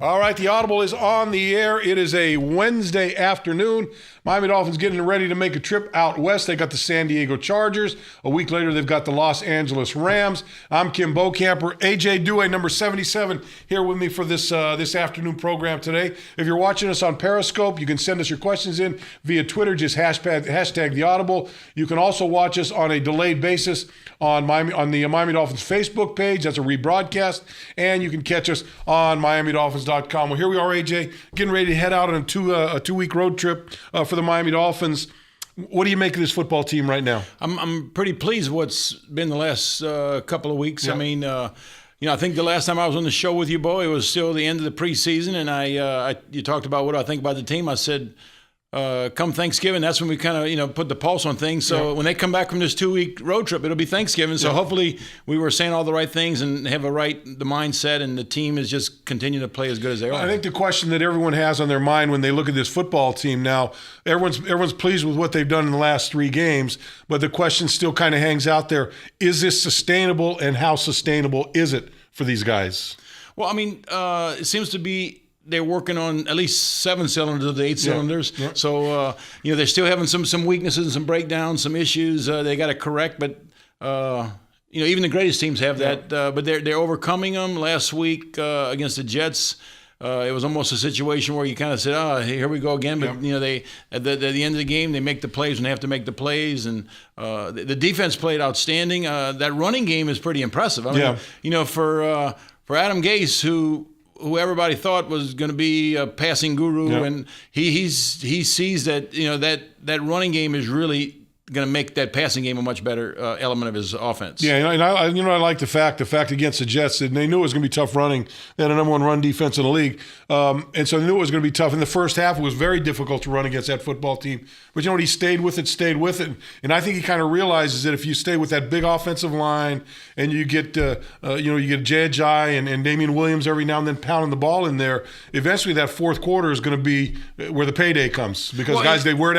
All right, the Audible is on the air. It is a Wednesday afternoon. Miami Dolphins getting ready to make a trip out west. They got the San Diego Chargers. A week later, they've got the Los Angeles Rams. I'm Kim Bokamper. AJ Duhe, number 77, here with me for this afternoon program today. If you're watching us on Periscope, you can send us your questions in via Twitter, just hashtag the Audible. You can also watch us on a delayed basis on the Miami Dolphins Facebook page. That's a rebroadcast. And you can catch us on MiamiDolphins.com. Well, here we are, AJ, getting ready to head out on a two-week road trip for the Miami Dolphins. What do you make of this football team right now? I'm pretty pleased with what's been the last couple of weeks. Yeah. I mean, I think the last time I was on the show with you, Bo, it was still the end of the preseason, and you talked about what I think about the team. I said, come Thanksgiving, that's when we kind of put the pulse on things. So when they come back from this 2-week road trip, it'll be Thanksgiving. So hopefully we were saying all the right things and have the mindset, and the team is just continuing to play as good as they are. I think the question that everyone has on their mind when they look at this football team now, everyone's pleased with what they've done in the last 3 games, but the question still kind of hangs out there. Is this sustainable, and how sustainable is it for these guys? Well, I mean, it seems to be they're working on at least 7 cylinders of the 8 cylinders. Yeah. So, they're still having some weaknesses and some breakdowns, some issues they got to correct. But, even the greatest teams have that. But they're overcoming them. Last week against the Jets, it was almost a situation where you kind of said, here we go again. But, they at the end of the game, they make the plays when they have to make the plays. And the defense played outstanding. That running game is pretty impressive. I mean, for Adam Gase, who everybody thought was going to be a passing guru, and he sees that that running game is really going to make that passing game a much better element of his offense. Yeah, and I like the fact against the Jets, that they knew it was going to be tough running. They had a number 1 run defense in the league, and so they knew it was going to be tough. In the first half, it was very difficult to run against that football team. But he stayed with it, and I think he kind of realizes that if you stay with that big offensive line, and you get you get Jai and Damian Williams every now and then pounding the ball in there, eventually that fourth quarter is going to be where the payday comes, because they wear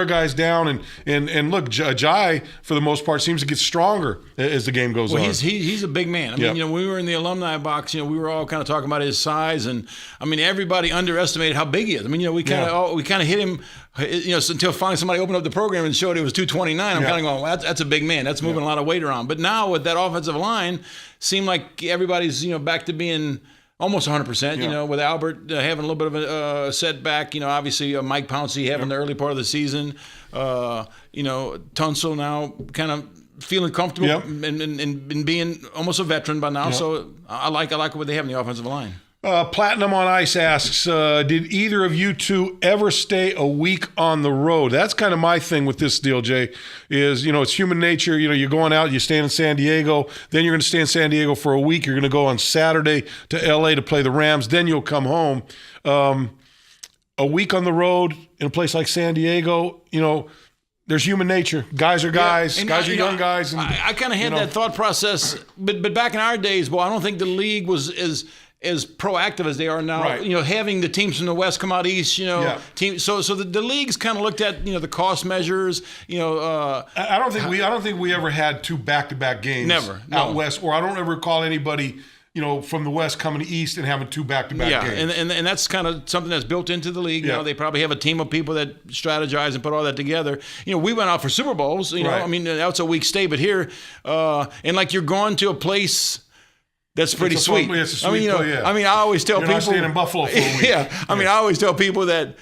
guys down, and look, Jai for the most part seems to get stronger as the game goes on. He's a big man. I mean, when we were in the alumni box, we were all kind of talking about his size, and I mean everybody underestimated how big he is. I mean, we kind of hit him, until finally somebody opened up the program and showed it was 229. I'm kind of going, well, that's a big man. That's moving a lot of weight around. But now with that offensive line, seemed like everybody's back to being almost 100%. With Albert having a little bit of a setback. Obviously Mike Pouncey having the early part of the season. Tunsil now kind of feeling comfortable and being almost a veteran by now. So I like what they have in the offensive line. Platinum on Ice asks, did either of you two ever stay a week on the road? That's kind of my thing with this deal, Jay, is, it's human nature. You're going out, you stay in San Diego, then you're going to stay in San Diego for a week. You're going to go on Saturday to L.A. to play the Rams. Then you'll come home. A week on the road in a place like San Diego, there's human nature. Guys are guys. Guys are young guys. And, I kind of had that thought process, but back in our days, I don't think the league was as proactive as they are now. Right. Having the teams from the West come out East. Team. So the leagues kind of looked at the cost measures. I don't think we ever had 2 back-to-back games. Never out west, or I don't ever recall anybody from the West coming to East and having 2 back-to-back games. And that's kind of something that's built into the league. Yeah. They probably have a team of people that strategize and put all that together. We went out for Super Bowls. Right. I mean, that's a week stay, but here, and like you're going to a place that's pretty sweet. It's a sweet play, I mean, I always tell you're people. Not staying in Buffalo for a week. I always tell people that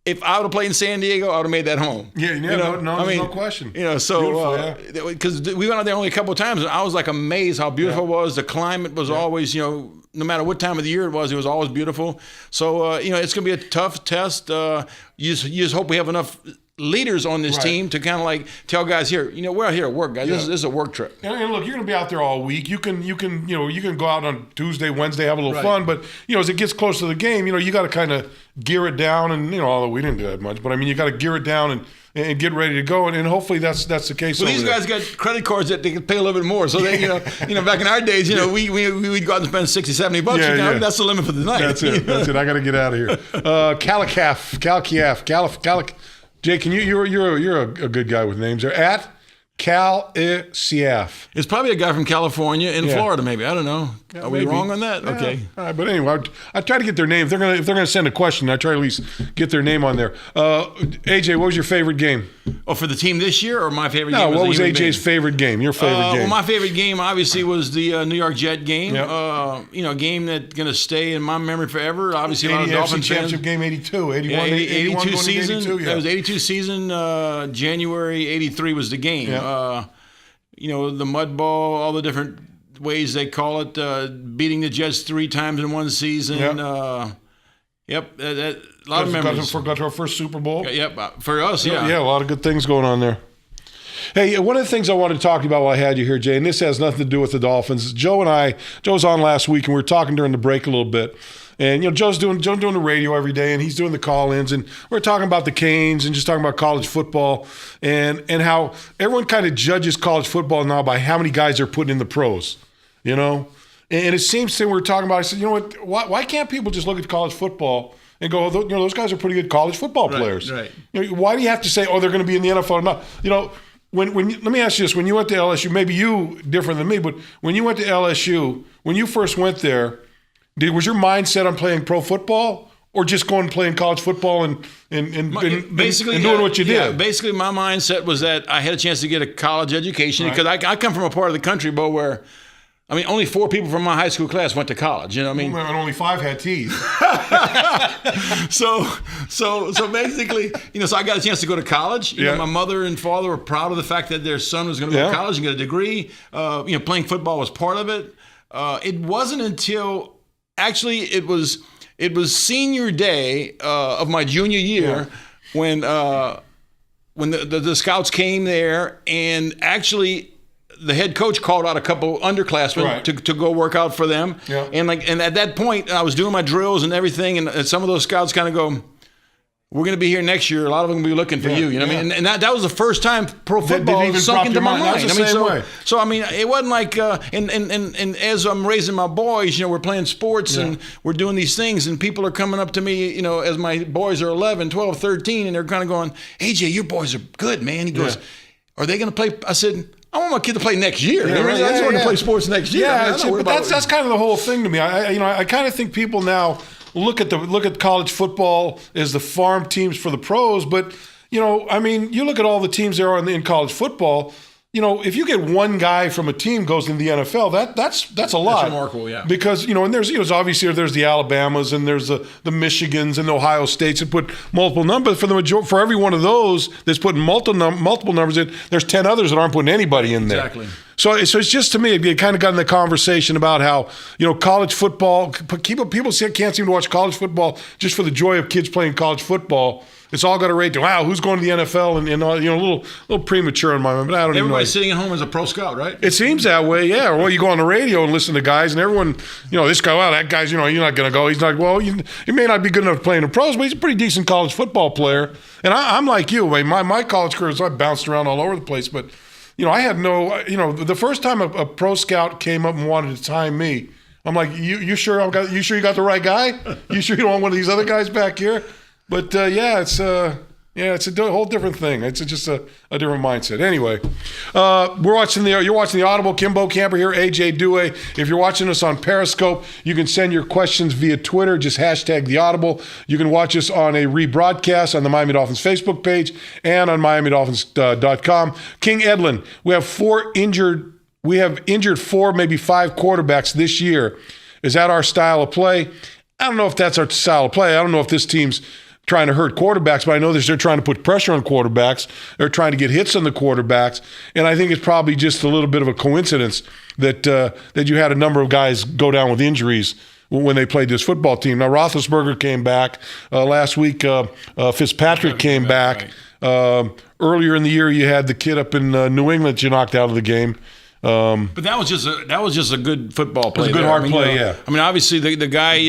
if I would have played in San Diego, I would have made that home. No question. Because we went out there only a couple of times, and I was like amazed how beautiful it was. The climate was always, no matter what time of the year it was always beautiful. So, it's going to be a tough test. You just hope we have enough leaders on this team to kind of like tell guys here, we're out here at work, guys. This is a work trip. And look, you're going to be out there all week. You can go out on Tuesday, Wednesday, have a little fun. But as it gets close to the game, you got to kind of gear it down. And although we didn't do that much, but I mean, you got to gear it down and get ready to go. And hopefully that's the case. Well, these guys got credit cards that they can pay a little bit more. So they, back in our days, we'd go out and spend $60, $70. That's the limit for the night. That's it. I got to get out of here. Calcaf. Jay, can you're a good guy with names there. At Caliciaf. It's probably a guy from California in Florida, maybe. I don't know. Yeah, Are we maybe. wrong on that? Yeah. Okay. All right, but anyway, I try to get their name. If they're gonna send a question, I try to at least get their name on there. AJ, what was your favorite game? Oh, for the team this year, or my favorite No, game? what was a human AJ's being? favorite game? Your favorite game? Well, my favorite game obviously was the New York Jet game. Yep. A game that's going to stay in my memory forever. Obviously, a lot of AFC Dolphins fans. Championship game 82, 81, Yeah, 81 82 going into season. 82, yeah. That was 82 season. January 83 was the game. Yeah. The mud ball, all the different ways they call it, beating the Jets 3 times in one season. Yep. A lot of memories. Got to our first Super Bowl. Yep, for us, yeah. Yeah, a lot of good things going on there. Hey, one of the things I wanted to talk about while I had you here, Jay, and this has nothing to do with the Dolphins. Joe's on last week, and we were talking during the break a little bit. And, Joe's doing the radio every day, and he's doing the call-ins, and we're talking about the Canes and just talking about college football and how everyone kind of judges college football now by how many guys they're putting in the pros, And it seems to me we're talking about, I said, you know what, why can't people just look at college football and go, those guys are pretty good college football players. Right. Why do you have to say, they're going to be in the NFL or not? When let me ask you this: when you went to LSU, maybe you different than me, but when you went to LSU, when you first went there, was your mindset on playing pro football or just going and playing college football and doing what you did? Yeah, basically, my mindset was that I had a chance to get a college education because I come from a part of the country, Bo, where only 4 people from my high school class went to college. You know what I mean? And only 5 had teeth. So basically, so I got a chance to go to college. My mother and father were proud of the fact that their son was going to go to college and get a degree. Playing football was part of it. It wasn't until actually it was senior day of my junior year when the scouts came there, and actually the head coach called out a couple underclassmen to go work out for them. Yeah. And at that point, I was doing my drills and everything, and some of those scouts kind of go, "We're going to be here next year. A lot of them will be looking for you." You know what I mean? And that was the first time pro football even sunk into my mind. So it wasn't like, and as I'm raising my boys, we're playing sports and we're doing these things, and people are coming up to me, as my boys are 11, 12, 13, and they're kind of going, "AJ, your boys are good, man." He goes, "Are they going to play?" I said, "I want my kid to play next year. I just want to play sports next year." But that's kind of the whole thing to me. I kind of think people now look at college football as the farm teams for the pros, but you look at all the teams there are in college football. If you get one guy from a team goes into the NFL, that's a lot. That's remarkable, yeah. Because and there's obviously there's the Alabamas and there's the Michigans and the Ohio States that put multiple numbers. For every one of those that's putting multiple numbers in, there's 10 others that aren't putting anybody in there. Exactly. So it's just, to me, it kind of got in the conversation about how college football. People can't seem to watch college football just for the joy of kids playing college football. It's all got a rate to, wow, who's going to the NFL, and a little premature in my mind, but I don't even know. Everybody's sitting at home as a pro scout, right? It seems that way, yeah. Well, you go on the radio and listen to guys, and everyone, this guy, well, that guy's, you're not going to go. He's like, well, he may not be good enough playing the pros, but he's a pretty decent college football player. And I'm like you, my college career, I bounced around all over the place, but I had the first time a pro scout came up and wanted to time me, I'm like, you sure you got the right guy? You sure you don't want one of these other guys back here? But it's a whole different thing. It's just a different mindset. Anyway, you're watching the Audible. Kim Bokamper here, AJ Duhe. If you're watching us on Periscope, you can send your questions via Twitter. Just hashtag the Audible. You can watch us on a rebroadcast on the Miami Dolphins Facebook page and on MiamiDolphins.com. King Edlin, we have injured 4, maybe 5 quarterbacks this year. Is that our style of play? I don't know if that's our style of play. I don't know if this team's trying to hurt quarterbacks, but I know they're trying to put pressure on quarterbacks. They're trying to get hits on the quarterbacks, and I think it's probably just a little bit of a coincidence that you had a number of guys go down with injuries when they played this football team. Now, Roethlisberger came back last week. Fitzpatrick came back. Earlier in the year, you had the kid up in New England that you knocked out of the game. But that was just a good football play. It was a good hard play, yeah. Obviously the guy,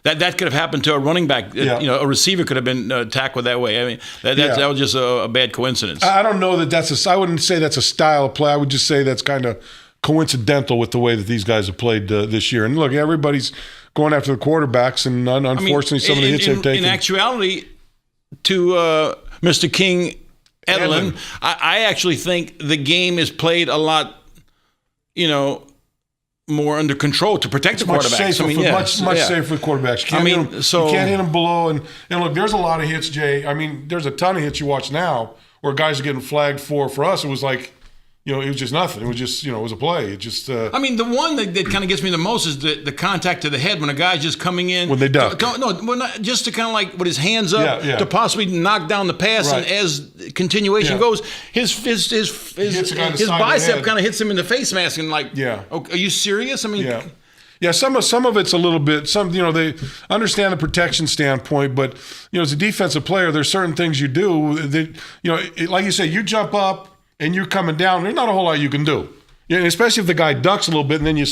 that could have happened to a running back. A receiver could have been tackled that way. That was just a bad coincidence. I don't know that I wouldn't say that's a style of play. I would just say that's kind of coincidental with the way that these guys have played this year. And look, everybody's going after the quarterbacks, and unfortunately, some of the hits they've taken. In actuality, to Mr. King Edlin. I actually think the game is played a lot, more under control to protect the quarterbacks. Safer, much safer with quarterbacks. You can't hit them below. And look, there's a lot of hits, Jay. I mean, there's a ton of hits you watch now where guys are getting flagged for. For us, it was like, it was just nothing. It was just, it was a play. It just. The one that kind of gets me the most is the contact to the head when a guy's just coming in. When they duck. Just to kind of like with his hands up to possibly knock down the pass, and as continuation goes, his bicep kind of hits him in the face mask, and like, are you serious? I mean. Yeah, some of it's a little bit. They understand the protection standpoint, but as a defensive player, there's certain things you do that like you say, you jump up and you're coming down. There's not a whole lot you can do. Yeah, especially if the guy ducks a little bit and then you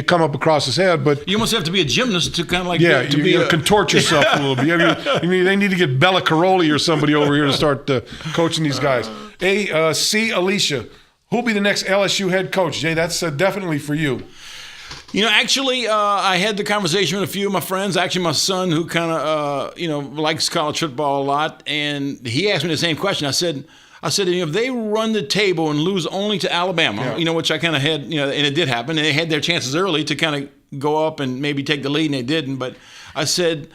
come up across his head. But you almost have to be a gymnast to kind of like contort yourself a little bit. They need to get Bella Caroli or somebody over here to start coaching these guys. C. Alicia, who'll be the next LSU head coach? Jay, that's definitely for you. Actually, I had the conversation with a few of my friends. Actually, my son, who kind of, likes college football a lot, and he asked me the same question. I said, if they run the table and lose only to Alabama, which I kind of had, and it did happen, and they had their chances early to kind of go up and maybe take the lead, and they didn't. But I said,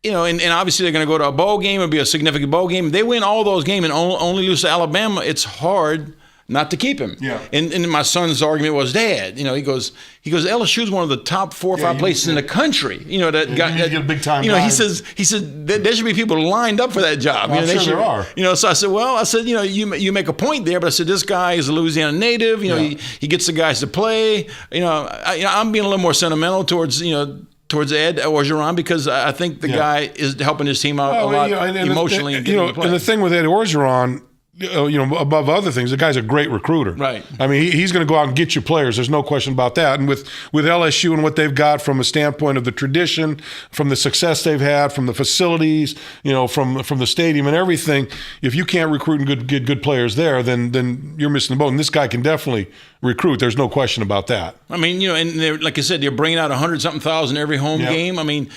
and obviously they're going to go to a bowl game. It'll be a significant bowl game. If they win all those games and only lose to Alabama, it's hard not to keep him. Yeah. And my son's argument was, Dad, he goes, LSU is one of the top 4 or 5 places in the country. Get a big time. He said there should be people lined up for that job. Well, I'm sure there are. So I said, you make a point there, but I said this guy is a Louisiana native. He gets the guys to play. I'm being a little more sentimental towards Ed Orgeron because I think the guy is helping his team out a lot emotionally. And the thing with Ed Orgeron, above other things, the guy's a great recruiter. Right. I mean, he's going to go out and get you players. There's no question about that. And with LSU and what they've got from a standpoint of the tradition, from the success they've had, from the facilities, from the stadium and everything, if you can't recruit and get good players there, then you're missing the boat. And this guy can definitely recruit. There's no question about that. I mean, and like I said, they're bringing out 100-something thousand every home game. I mean,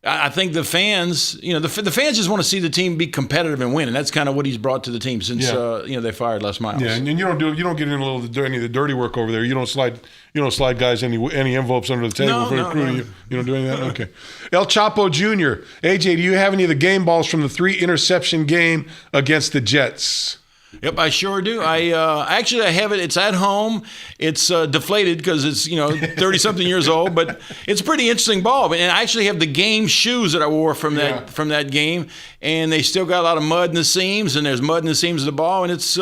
I think the fans, the fans just want to see the team be competitive and win, and that's kind of what he's brought to the team since they fired Les Miles. Yeah, and you don't get in any of the dirty work over there. You don't slide guys any envelopes under the table for recruiting. You don't do any of that. Okay. El Chapo Jr. AJ, do you have any of the game balls from the 3-interception game against the Jets? Yep, I sure do. I have it. It's at home. It's deflated because it's 30-something years old, but it's a pretty interesting ball. And I actually have the game shoes that I wore from that game, and they still got a lot of mud in the seams, and there's mud in the seams of the ball, and it's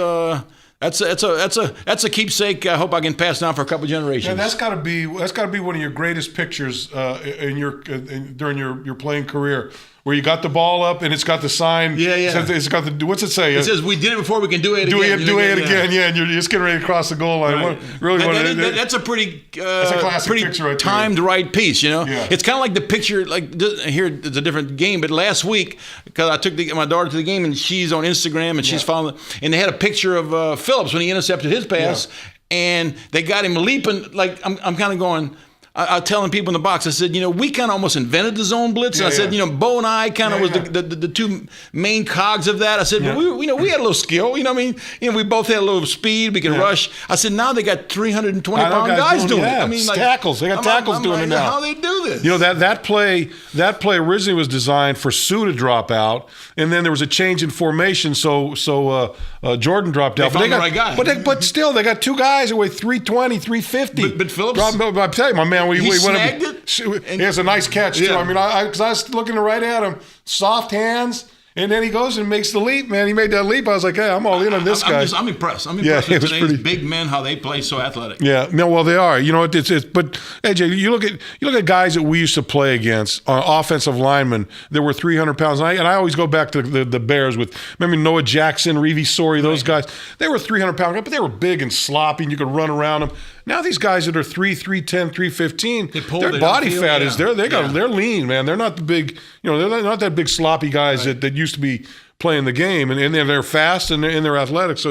that's a keepsake. I hope I can pass down for a couple generations. Yeah, that's got to be one of your greatest pictures during your playing career. Where you got the ball up and it's got the sign. Yeah. It's got the, what's it say? It says, we did it before, we can do it again. Do it again, and you're just getting ready to cross the goal line. Right. That's a pretty that's a classic picture right timed there. Right piece, Yeah. It's kind of like the picture, like here, it's a different game, but last week, because I took my daughter to the game and she's on Instagram and she's following, and they had a picture of Phillips when he intercepted his pass, and they got him leaping, like I'm kind of going, I was telling people in the box, I said, we kind of almost invented the zone blitz. And I said, Bo and I kind of was the two main cogs of that. I said, but we had a little skill. We both had a little speed. We could rush. I said, now they got 320-pound guys doing it. I mean, tackles. They got tackles doing it now. How they do this? That play originally was designed for Sue to drop out, and then there was a change in formation, so Jordan dropped out. They found the right guy. But still, they got two guys that weigh 320, 350. But Phillips, I'm telling you, my man. He snagged it. He has a nice catch too. I mean, because I was looking right at him, soft hands, and then he goes and makes the leap. Man, he made that leap. I was like, hey, I'm all in on this guy. I'm impressed. I'm impressed with today's big men, how they play so athletic. Yeah, no, well they are. But AJ, you look at guys that we used to play against, offensive linemen that were 300 pounds, and I always go back to the Bears with remember Noah Jackson, Reeve Sori, those guys. They were 300 pounds, but they were big and sloppy, and you could run around them. Now these guys that are 310, 315, their body fat is there. They're lean, man. They're not the big, they're not that big sloppy guys that used to be playing the game, and they're fast and they're athletic. So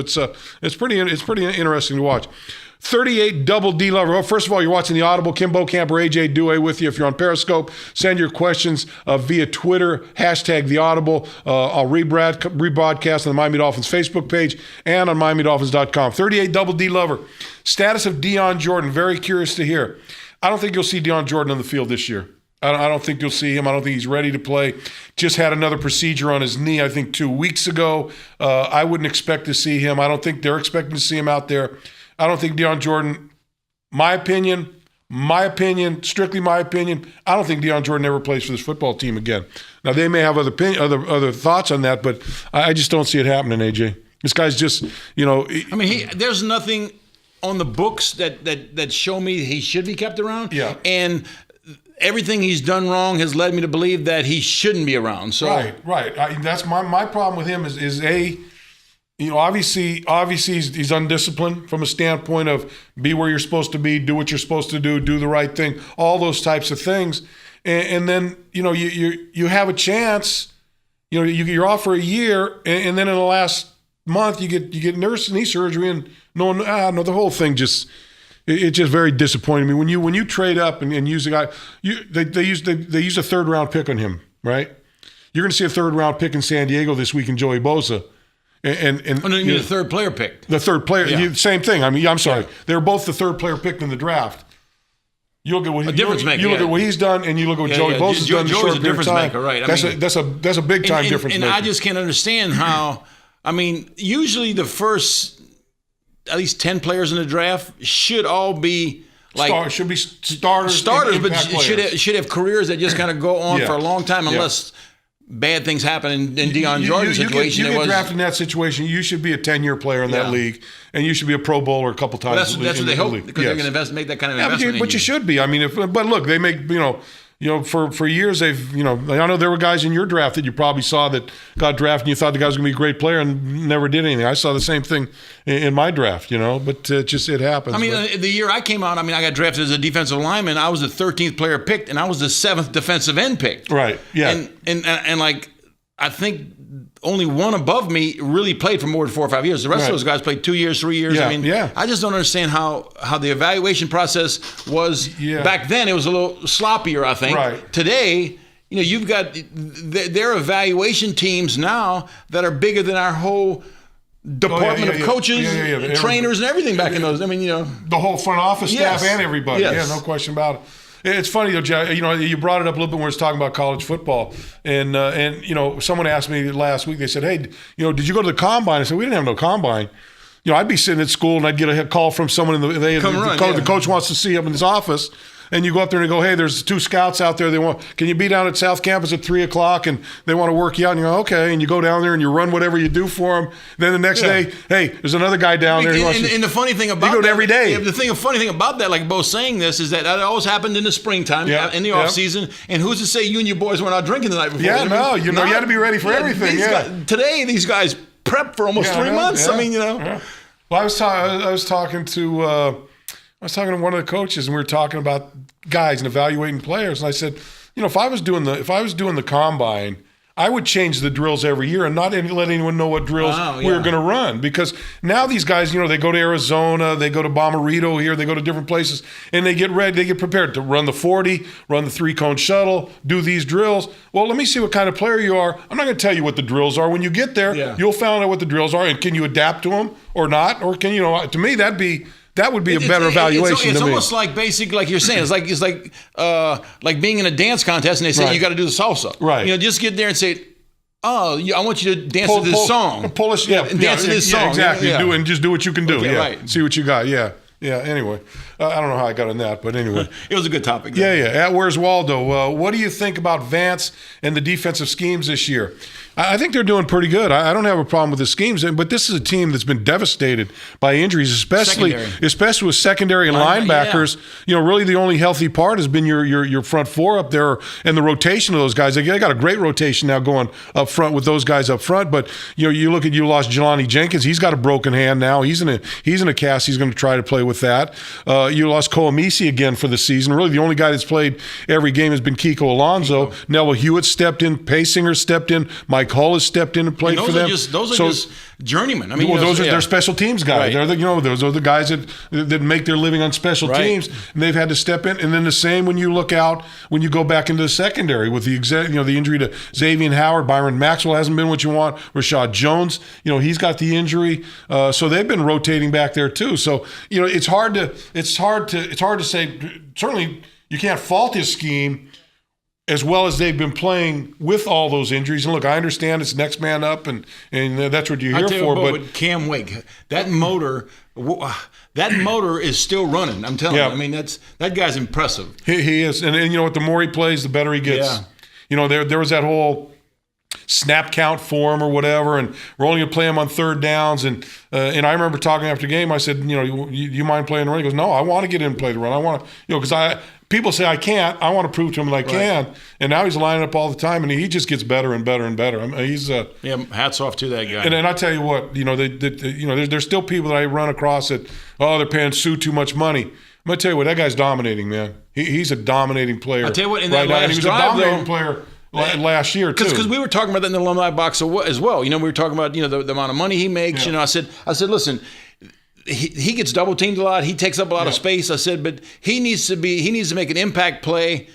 it's pretty interesting to watch. 38 Double D Lover. Well, first of all, you're watching the Audible. Kim Bokamper, AJ Duhe with you. If you're on Periscope, send your questions via Twitter, hashtag the Audible. I'll rebroadcast on the Miami Dolphins Facebook page and on MiamiDolphins.com. 38 Double D Lover. Status of Deion Jordan. Very curious to hear. I don't think you'll see Deion Jordan on the field this year. I don't think you'll see him. I don't think he's ready to play. Just had another procedure on his knee, I think 2 weeks ago. I wouldn't expect to see him. I don't think they're expecting to see him out there. I don't think Deion Jordan, my opinion, strictly my opinion, I don't think Deion Jordan ever plays for this football team again. Now, they may have other thoughts on that, but I just don't see it happening, AJ. This guy's just, I mean, there's nothing on the books that show me he should be kept around. Yeah. And everything he's done wrong has led me to believe that he shouldn't be around. So Right. That's my problem with him is obviously he's undisciplined from a standpoint of be where you're supposed to be, do what you're supposed to do the right thing, all those types of things. And then, you have a chance, you're off for a year, and then in the last month you get knee surgery, and no, the whole thing it's just very disappointing to me. When you trade up and use a guy, they use a third round pick on him, right? You're going to see a third round pick in San Diego this week in Joey Bosa. And you mean the third player picked? The third player, yeah. Same thing. I mean, I'm sorry, they're both the third player picked in the draft. You look at what look at what he's done, and you look at what Joey Bosa's done. Joey's a difference maker, right? That's a big time difference and maker. I just can't understand how. I mean, usually the first at least 10 players in the draft should all be should be starters, but should have careers that just kind of go on for a long time, unless bad things happen in Deion Jordan's situation. You get drafted in that situation, you should be a 10-year player in that league, and you should be a Pro Bowler a couple times. That's what they hope, because they're going to make that kind of investment. But you should be. I mean, but look, they make for years they've I know there were guys in your draft that you probably saw that got drafted and you thought the guy was going to be a great player and never did anything. I saw the same thing in my draft, but it happens. I mean, the year I came out, I got drafted as a defensive lineman. I was the 13th player picked, and I was the 7th defensive end picked. Right. Yeah. And like, I think only one above me really played for more than 4 or 5 years. The rest of those guys played 2 years, 3 years. I just don't understand how the evaluation process was back then. It was a little sloppier, I think. Right. Today, you've got their evaluation teams now that are bigger than our whole department of coaches, trainers, and everything back in those. I mean, the whole front office staff and everybody. Yes. Yeah, no question about it. It's funny though, Jack. You brought it up a little bit when we were talking about college football, and someone asked me last week. They said, "Hey, did you go to the combine?" I said, "We didn't have no combine." I'd be sitting at school and I'd get a call from someone the coach wants to see him in his office. And you go up there and you go, "Hey, there's 2 scouts out there. Can you be down at South Campus at 3:00? And they want to work you out." And you go, "Okay." And you go down there and you run whatever you do for them. Then the next day, hey, there's another guy down there. And the funny thing about that, every day. Funny thing about that, like Bo's saying this, is that always happened in the springtime, in the off season. And who's to say you and your boys went out drinking the night before? Yeah, you had to be ready for everything. Today, these guys prep for almost 3 months. Yeah. I mean, Well, I was talking to one of the coaches, and we were talking about guys and evaluating players. And I said, if I was doing the combine, I would change the drills every year and not let anyone know what drills we were going to run, because now these guys, they go to Arizona, they go to Bommarito here, they go to different places, and they get ready, they get prepared to run the 40, run the 3-cone shuttle, do these drills. Well, let me see what kind of player you are. I'm not going to tell you what the drills are. When you get there, you'll find out what the drills are, and can you adapt to them or not? Or can to me that would be a better evaluation. It's to me. almost like basically, like you're saying, it's like being in a dance contest and they say you got to do the salsa. Right. Just get there and say, "Oh, I want you to dance to this song." Dance to this song. Exactly. Do it and just do what you can do. Okay, right. See what you got. Yeah. Anyway, I don't know how I got on that, but anyway, it was a good topic. Yeah. At Where's Waldo? What do you think about Vance and the defensive schemes this year? I think they're doing pretty good. I don't have a problem with the schemes, but this is a team that's been devastated by injuries, especially with secondary and linebackers. Really the only healthy part has been your front four up there and the rotation of those guys. They got a great rotation now going up front with those guys up front. But you lost Jelani Jenkins. He's got a broken hand now. He's in a cast. He's going to try to play with that. You lost Koamisi again for the season. Really the only guy that's played every game has been Kiko Alonso. Nello Hewitt stepped in. Paysinger stepped in. Mike Mike Hull has stepped in and played for them. Those are just journeymen. I mean, those are their special teams guys. Right. Those are the guys that make their living on special teams, and they've had to step in. And then the same when you go back into the secondary with the injury to Xavier Howard, Byron Maxwell hasn't been what you want. Rashad Jones, he's got the injury, so they've been rotating back there too. So it's hard to say. Certainly, you can't fault his scheme as well as they've been playing with all those injuries. And look, I understand it's next man up, and that's what you're here for. But Cam Wake, that motor is still running. I'm telling you. I mean, that guy's impressive. He is, and what, the more he plays, the better he gets. Yeah. There was that whole snap count for him or whatever, and we're only going to play him on third downs. And I remember talking after the game. I said, you mind playing the run? He goes, no, I want to get in and play the run. I want to, because people say I can't. I want to prove to him that I can. And now he's lining up all the time, and he just gets better and better and better. I mean, he's hats off to that guy. And I tell you what, there's still people that I run across that they're paying Sue too much money. I'm gonna tell you what, that guy's dominating, man. He's a dominating player. I tell you what, in that last drive, he was a dominating player last year too. Because we were talking about that in the alumni box as well. We were talking about the amount of money he makes. Yeah. I said, listen. He gets double teamed a lot. He takes up a lot of space. I said, but he needs to make an impact play,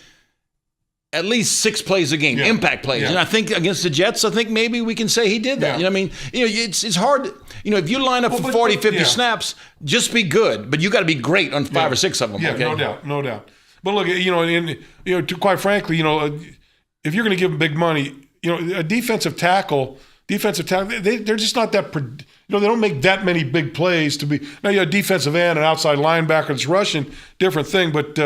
at least 6 plays a game, impact plays. Yeah. And I think against the Jets, I think maybe we can say he did that. Yeah. It's hard. If you line up for 40, 50 snaps, just be good. But you got to be great on 5 or 6 of them. Yeah, okay? no doubt. But look, quite frankly, if you're going to give him big money, a defensive tackle, they're just not that. They don't make that many big plays to be. Now you have a defensive end, an outside linebacker that's rushing, different thing. But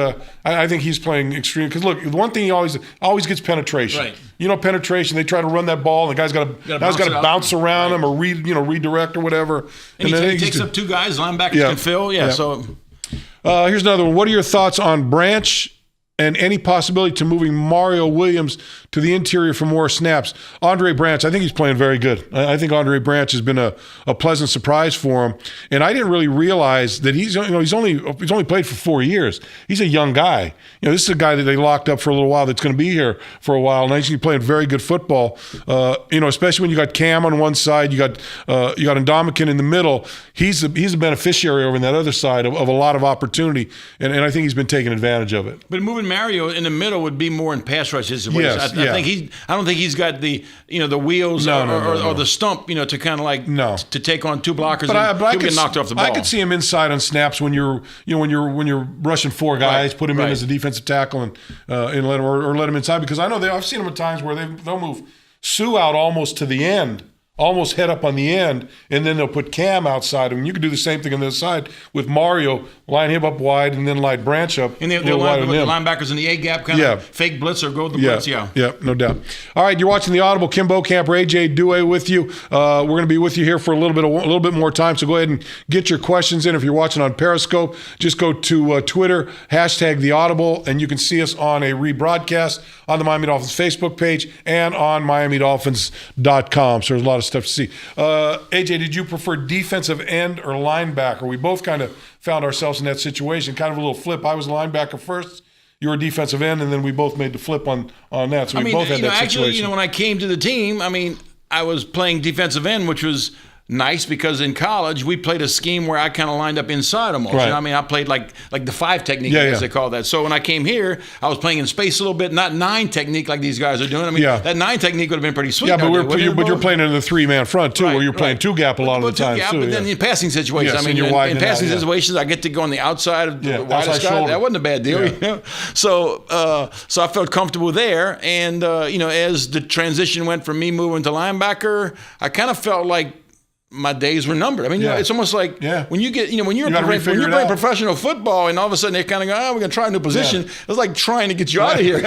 I think he's playing extreme. Because look, the one thing he always gets penetration. Right. Penetration. They try to run that ball, and the guy's got to bounce around him or redirect or whatever. And he takes up 2 guys. Linebackers can fill. Yeah. So here's another one. What are your thoughts on Branch and any possibility to moving Mario Williams to the interior for more snaps? Andre Branch, I think he's playing very good. I think Andre Branch has been a pleasant surprise for him. And I didn't really realize that he's only played for 4 years. He's a young guy. This is a guy that they locked up for a little while that's going to be here for a while. And I think he's playing very good football. Especially when you got Cam on one side, you got Ndamukong in the middle. He's a beneficiary over on that other side of a lot of opportunity. And I think he's been taking advantage of it. But moving Mario in the middle would be more in pass rush situations. Yes, I don't think he's got the the wheels or the stump to kind of to take on 2 blockers. But he'll get knocked off the ball. I could see him inside on snaps when you're rushing 4 guys, put him in as a defensive tackle and let him inside, because I know I've seen him at times where they'll move Sue out almost to the end. Almost head up on the end, and then they'll put Cam outside him. You can do the same thing on the other side with Mario, line him up wide, and then line Branch up. And they'll line with the linebackers in the A-gap, kind of fake blitz or go with the blitz, Yeah, no doubt. All right, you're watching the Audible. Kim Bokamper, AJ Duhe with you. We're going to be with you here for a little bit more time, so go ahead and get your questions in. If you're watching on Periscope, just go to Twitter, #TheAudible, and you can see us on a rebroadcast on the Miami Dolphins Facebook page and on MiamiDolphins.com. So there's a lot of stuff to see. AJ, did you prefer defensive end or linebacker? We both kind of found ourselves in that situation, kind of a little flip. I was a linebacker first. You were a defensive end, and then we both made the flip on that. So we both had that situation. Actually, when I came to the team, I was playing defensive end, which was nice because in college we played a scheme where I kind of lined up inside almost. Right. I played like the 5 technique, as they call that. So when I came here, I was playing in space a little bit, not 9 technique like these guys are doing. That 9 technique would have been pretty sweet. Yeah, but you're playing in the 3-man front too, where you're playing 2 gap a lot of the time too. But then in passing situations, in passing situations, I get to go on the outside of the widest guy. That wasn't a bad deal. So I felt comfortable there, and as the transition went from me moving to linebacker, I kind of felt like my days were numbered. It's almost like when you get, when you're playing professional football, and all of a sudden they kind of go, we're going to try a new position. It's like trying to get you out of here.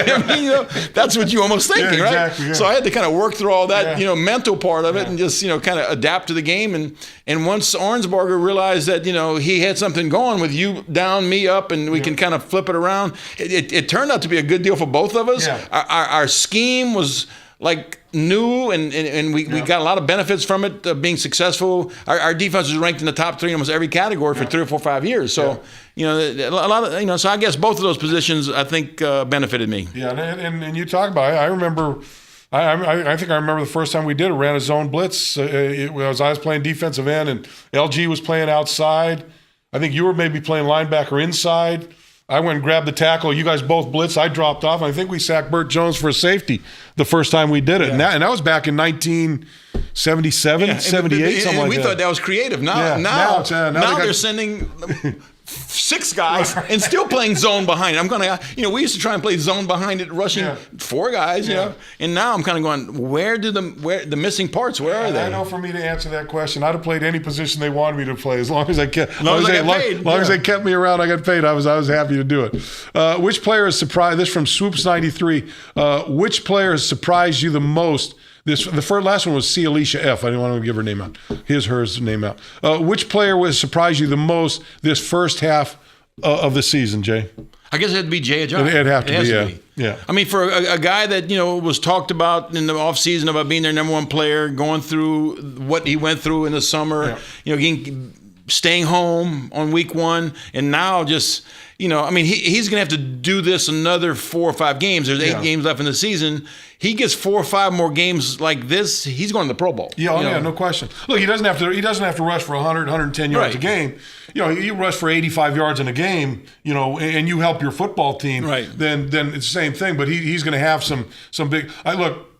That's what you almost thinking, exactly, right? So I had to kind of work through all that, mental part of it, and just, kind of adapt to the game. And once Ornsberger realized that, he had something going with you down, me up, and we can kind of flip it around, it turned out to be a good deal for both of us. Our scheme was like new, and we got a lot of benefits from it, being successful. Our defense was ranked in the top 3 in almost every category for 3 or 4 or 5 years. So a lot of so I guess both of those positions I think benefited me. Yeah, and you talk about it. I remember I think I remember the first time we did it, ran a zone blitz. I was playing defensive end and LG was playing outside. I think you were maybe playing linebacker inside. I went and grabbed the tackle. You guys both blitzed. I dropped off. I think we sacked Burt Jones for a safety the first time we did it. Yeah. And that was back in 1977, 78, something like that. We thought that was creative. Now they're sending 6 guys and still playing zone behind. We used to try and play zone behind it, rushing 4 guys, you know. And now I'm kind of going, where the missing parts, where are they? I know for me to answer that question, I'd have played any position they wanted me to play as long as I kept. As long as they kept me around, I got paid. I was happy to do it. Which player has surprised? This from Swoops 93. Which player has surprised you the most? Last one was C. Alicia F. I didn't want to give her name out. Hers name out. Which player was surprised you the most this first half of the season, Jay? I guess it'd be Jay Ajayi. It'd have to be. Yeah. I mean, for a guy that was talked about in the offseason about being their number one player, going through what he went through in the summer, staying home on week 1, and now just. He's going to have to do this another 4 or 5 games. There's 8 games left in the season. He gets 4 or 5 more games like this, he's going to the Pro Bowl. Yeah, no question. Look, he doesn't have to rush for 100, 110 yards a game. You rush for 85 yards in a game, and you help your football team. Right. Then it's the same thing. But he's going to have some big.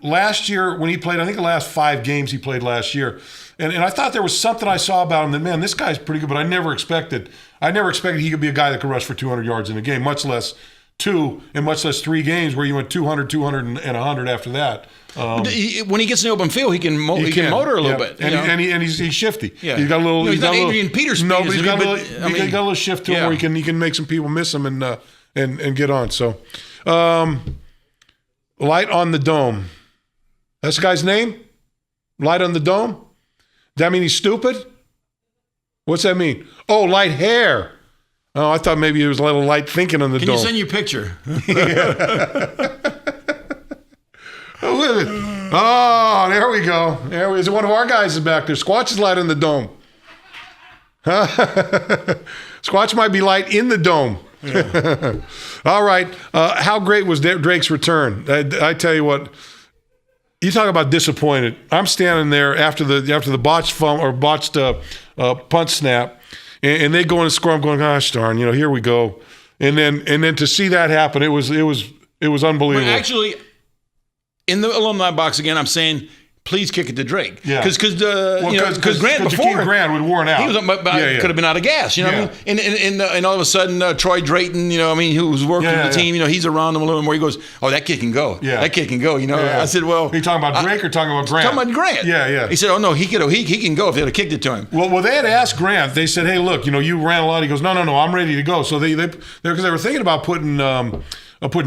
Last year when he played, I think the last 5 games he played last year, and I thought there was something I saw about him that, man, this guy's pretty good. But I never expected he could be a guy that could rush for 200 yards in a game, much less 2 and much less 3 games where you went 200, 200, and 100 after that. When he gets in the open field, he can motor a little bit. And he's shifty. Yeah. He's got a little. He's not Adrian Peterson. No, but he's got a little shift to him where he can make some people miss him and get on. So, Light on the Dome. That's the guy's name? Light on the Dome? Does that mean he's stupid? What's that mean? Oh, light hair. Oh, I thought maybe it was a little light thinking on the dome. Can you send your picture? Oh, there we go. One of our guys is back there. Squatch is light on the dome. Squatch might be light in the dome. Yeah. All right. How great was Drake's return? I tell you what. You talk about disappointed. I'm standing there after the botched punt snap, and they go in and score. I'm going, gosh darn, here we go. And then to see that happen, it was unbelievable. But actually, in the alumni box again, I'm saying, please kick it to Drake. Yeah. Because Grant before Grant would worn out. He was could have been out of gas. You know what I mean? And all of a sudden Troy Drayton, who was working with the team, he's around them a little more. He goes, oh, that kid can go. Yeah. That kid can go. I said, well, are you talking about Drake or talking about Grant? Talking about Grant. Yeah. He said, oh no, he can go if they'd have kicked it to him. Well, they had asked Grant. They said, hey, look, you ran a lot. He goes, no, I'm ready to go. So because they were thinking about putting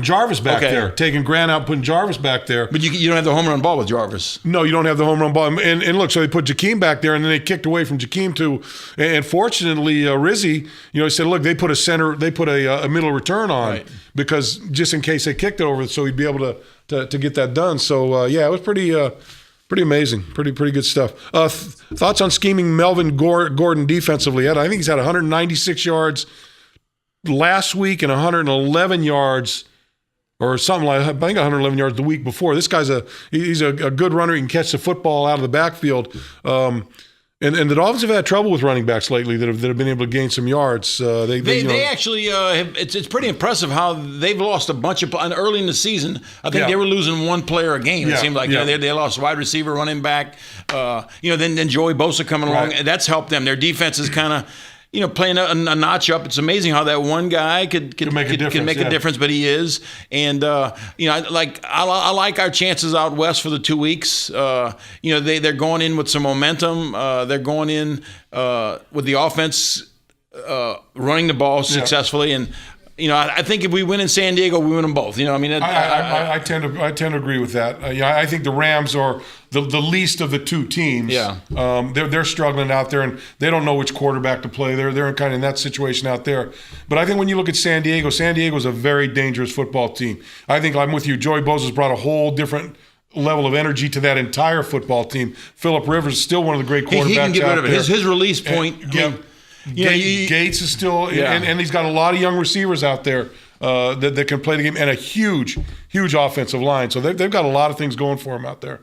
Jarvis back there, taking Grant out, putting Jarvis back there. But you don't have the home run ball with Jarvis. No, you don't have the home run ball. And look, so they put Jakeem back there, and then they kicked away from Jakeem too. And fortunately, Rizzi, he said, look, they put a middle return on because just in case they kicked it over, so he'd be able to get that done. So it was pretty amazing, pretty good stuff. Thoughts on scheming Melvin Gordon defensively? I think he's had 196 yards last week and 111 yards or something like that. I think 111 yards the week before. This guy's he's a good runner. He can catch the football out of the backfield. And the Dolphins have had trouble with running backs lately that have been able to gain some yards. They actually it's pretty impressive how they've lost a bunch of early in the season. I think they were losing one player a game. It seemed like they lost wide receiver, running back. Then Joey Bosa coming along. That's helped them. Their defense is kind of playing a notch up. It's amazing how that one guy can make a difference, but he is. And I like our chances out west for the 2 weeks. They're going in with some momentum. They're going in with the offense running the ball successfully, and I think if we win in San Diego, we win them both. I tend to agree with that. I think the Rams are the least of the two teams. Yeah. They're struggling out there, and they don't know which quarterback to play. They're kind of in that situation out there. But I think when you look at San Diego is a very dangerous football team. I think I'm with you. Joey Bosa's brought a whole different level of energy to that entire football team. Phillip Rivers is still one of the great quarterbacks. He can get rid of it. His release point. Gates is still, and he's got a lot of young receivers out there. that can play the game, and a huge offensive line. So they've got a lot of things going for them out there.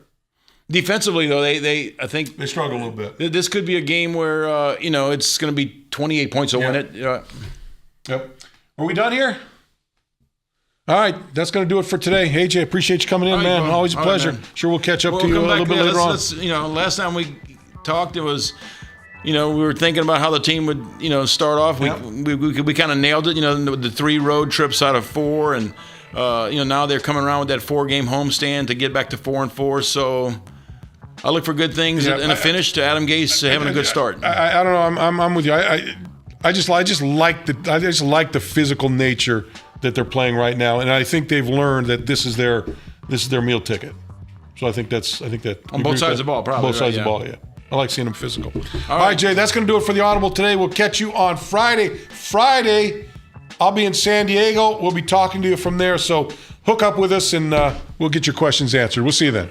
Defensively, though, I think they struggle a little bit. This could be a game where it's going to be 28 points to win it. Yep. Are we done here? All right, that's going to do it for today. AJ, appreciate you coming in, man. Always a pleasure. Sure, we'll catch up to you a little bit later on. Last time we talked, it was, we were thinking about how the team would, start off. We kind of nailed it. The 3 road trips out of 4, and now they're coming around with that 4-game homestand to get back to 4-4. So I look for good things and a finish to Adam Gase having a good start. I don't know. I'm with you. I just like the physical nature that they're playing right now, and I think they've learned that this is their meal ticket. So I think that on both sides of the ball, probably. Both sides of the ball, yeah. I like seeing them physical. All right, Jay, that's going to do it for the Audible today. We'll catch you on Friday. Friday, I'll be in San Diego. We'll be talking to you from there. So hook up with us, and we'll get your questions answered. We'll see you then.